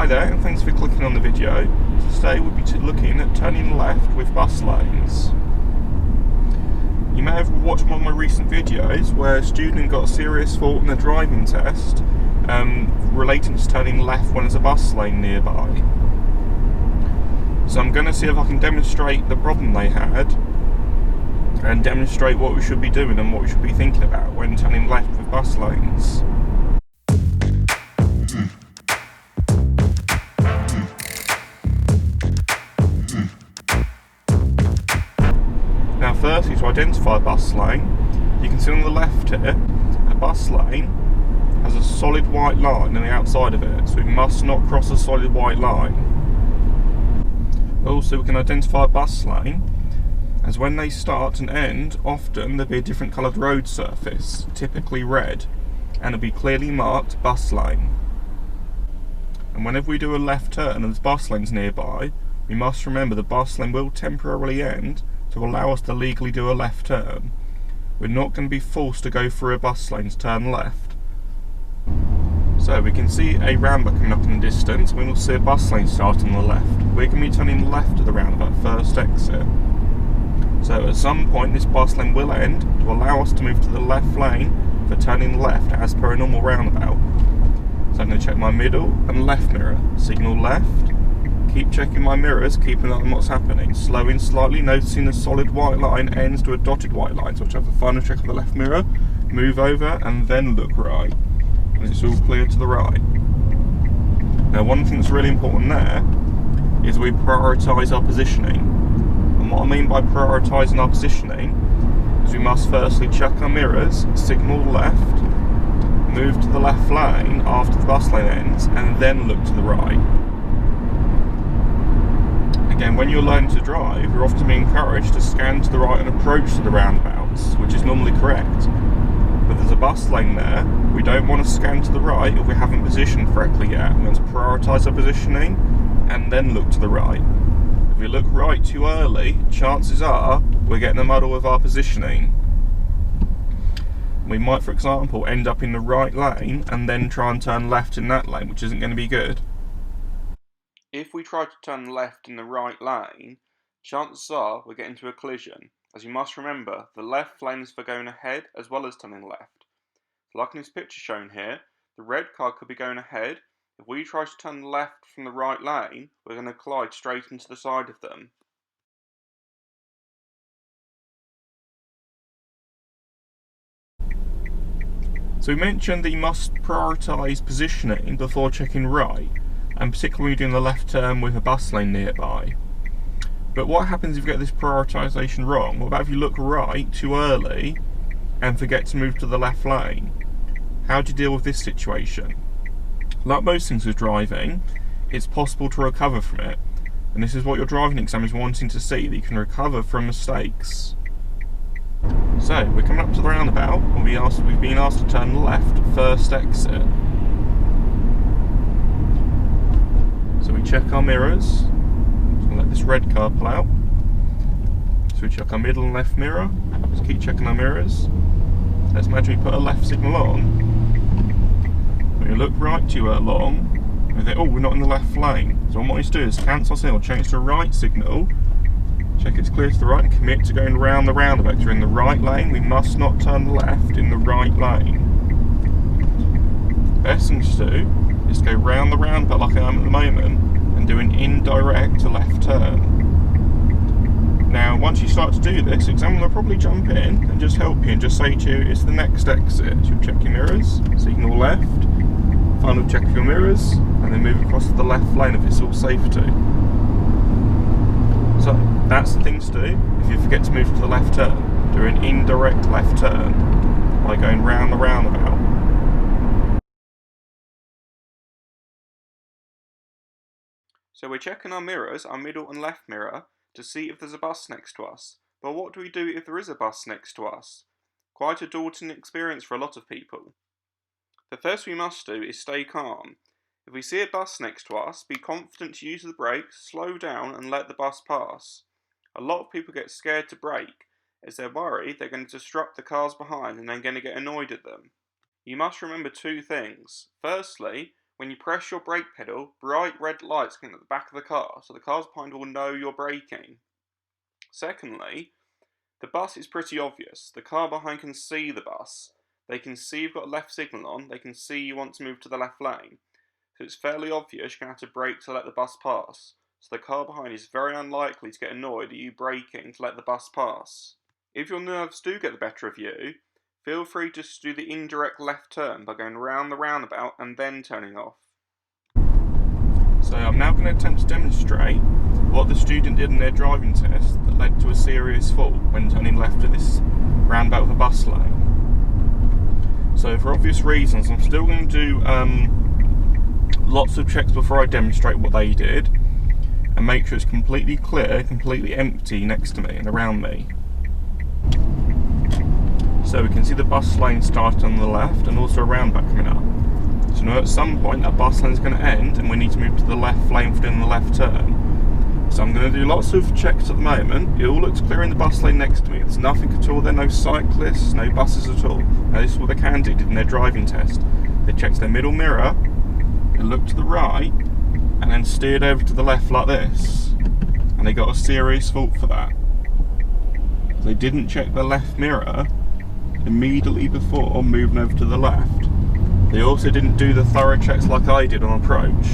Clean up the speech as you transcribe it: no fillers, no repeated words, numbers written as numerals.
Hi there, and thanks for clicking on the video. Today we'll be looking at turning left with bus lanes. You may have watched one of my recent videos where a student got a serious fault in a driving test relating to turning left when there's a bus lane nearby. So I'm going to see if I can demonstrate the problem they had and demonstrate what we should be doing and what we should be thinking about when turning left with bus lanes. Now firstly, to identify a bus lane, you can see on the left here, a bus lane has a solid white line on the outside of it, so it must not cross a solid white line. Also, we can identify a bus lane as when they start and end, often there'll be a different coloured road surface, typically red, and it'll be clearly marked bus lane. And whenever we do a left turn and there's bus lanes nearby, we must remember the bus lane will temporarily end to allow us to legally do a left turn. We're not going to be forced to go through a bus lane to turn left. So we can see a roundabout coming up in the distance, and we will see a bus lane starting on the left. We're going to be turning left at the roundabout first exit. So at some point this bus lane will end to allow us to move to the left lane for turning left as per a normal roundabout. So I'm going to check my middle and left mirror. Signal left. Keep checking my mirrors, keeping an eye on what's happening. Slowing slightly, noticing the solid white line ends to a dotted white line. So I'll have a final check of the left mirror, move over and then look right. And it's all clear to the right. Now one thing that's really important there is we prioritise our positioning. And what I mean by prioritising our positioning is we must firstly check our mirrors, signal left, move to the left lane after the bus lane ends, and then look to the right. Again, when you're learning to drive, you're often being encouraged to scan to the right and approach to the roundabouts, which is normally correct. But there's a bus lane there, we don't want to scan to the right if we haven't positioned correctly yet. We want to prioritise our positioning and then look to the right. If we look right too early, chances are we're getting a muddle with our positioning. We might, for example, end up in the right lane and then try and turn left in that lane, which isn't going to be good. If we try to turn left in the right lane, chances are we'll get into a collision, as you must remember the left lane is for going ahead as well as turning left. Like in this picture shown here, the red car could be going ahead. If we try to turn left from the right lane, we're going to collide straight into the side of them. So we mentioned that you must prioritise positioning before checking right, and particularly when you're doing the left turn with a bus lane nearby. But what happens if you get this prioritisation wrong? What about if you look right too early and forget to move to the left lane? How do you deal with this situation? Like most things with driving, it's possible to recover from it. And this is what your driving exam is wanting to see, that you can recover from mistakes. So, we're coming up to the roundabout, and we've been asked to turn left first exit. So we check our mirrors. Let this red car pull out. So we check our middle and left mirror. Just keep checking our mirrors. Let's imagine we put a left signal on. When we look right too long, we think, oh, we're not in the left lane. So what I want you to do is cancel our signal, change to a right signal, check it's clear to the right, and commit to going around the roundabout. We're in the right lane, we must not turn left in the right lane. Best thing to do is to go round the roundabout like I am at the moment, and do an indirect left turn. Now, once you start to do this, the examiner will probably jump in and just help you and just say to you, it's the next exit. So you check your mirrors, signal left, final check your mirrors, and then move across to the left lane if it's all safe to. So, that's the things to do if you forget to move to the left turn. Do an indirect left turn by going round the roundabout. So we're checking our mirrors, our middle and left mirror, to see if there's a bus next to us. But what do we do if there is a bus next to us? Quite a daunting experience for a lot of people. The first we must do is stay calm. If we see a bus next to us, be confident to use the brakes, slow down and let the bus pass. A lot of people get scared to brake, as they're worried they're going to disrupt the cars behind and they're going to get annoyed at them. You must remember two things. Firstly, When you press your brake pedal, bright red lights come at the back of the car, so the cars behind will know you're braking. Secondly, the bus is pretty obvious. The car behind can see the bus. They can see you've got a left signal on, they can see you want to move to the left lane. So it's fairly obvious you're going to have to brake to let the bus pass. So the car behind is very unlikely to get annoyed at you braking to let the bus pass. If your nerves do get the better of you, feel free just to do the indirect left turn by going round the roundabout and then turning off. So I'm now going to attempt to demonstrate what the student did in their driving test that led to a serious fault when turning left at this roundabout with a bus lane. So for obvious reasons, I'm still going to do lots of checks before I demonstrate what they did, and make sure it's completely clear, completely empty next to me and around me. So we can see the bus lane starting on the left and also a roundabout coming up. So now at some point that bus lane is going to end and we need to move to the left lane for doing the left turn. So I'm going to do lots of checks at the moment. It all looks clear in the bus lane next to me. There's nothing at all there, no cyclists, no buses at all. Now this is what the candidate did in their driving test. They checked their middle mirror, they looked to the right, and then steered over to the left like this. And they got a serious fault for that. They didn't check the left mirror immediately before moving over to the left. They also didn't do the thorough checks like I did on approach.